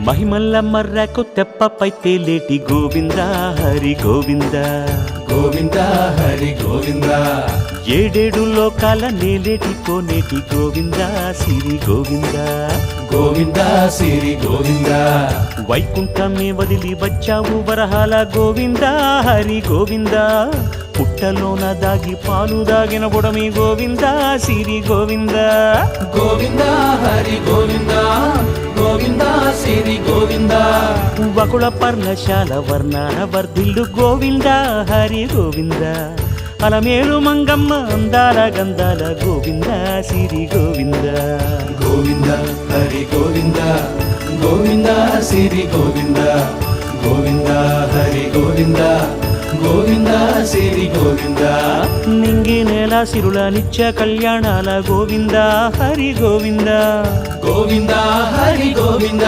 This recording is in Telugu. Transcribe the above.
మహిమల్ల మర్రకు తెప్పపై తేలేటి గోవింద హరి గోవింద గోవింద హరి గోవింద ఏడేడు లోకాల నేలేటి కోనేటి గోవింద సిరి గోవింద గోవింద సిరి గోవింద వైకుంఠమే వదిలి వచ్చావు వరహాల గోవింద హరి గోవింద పుట్టలోన దాగి పాలు దాగిన బుడమి గోవింద సిరి గోవింద గోవింద హరి గోవింద గోవింద సిరి గోవింద వకుళ పర్ణశాల వర్ణాన వర్ధిల్లు గోవింద హరి గోవింద అలమేలు మంగమ్మ అందాల గంధాల గోవింద సిరి గోవింద గోవింద హరి గోవింద గోవింద సిరి గోవింద గోవింద హరి గోవింద గోవింద సిరి గోవింద నింగి నేల సిరుల నిత్య కళ్యాణాల గోవింద హరి గోవింద గోవింద హరి గోవింద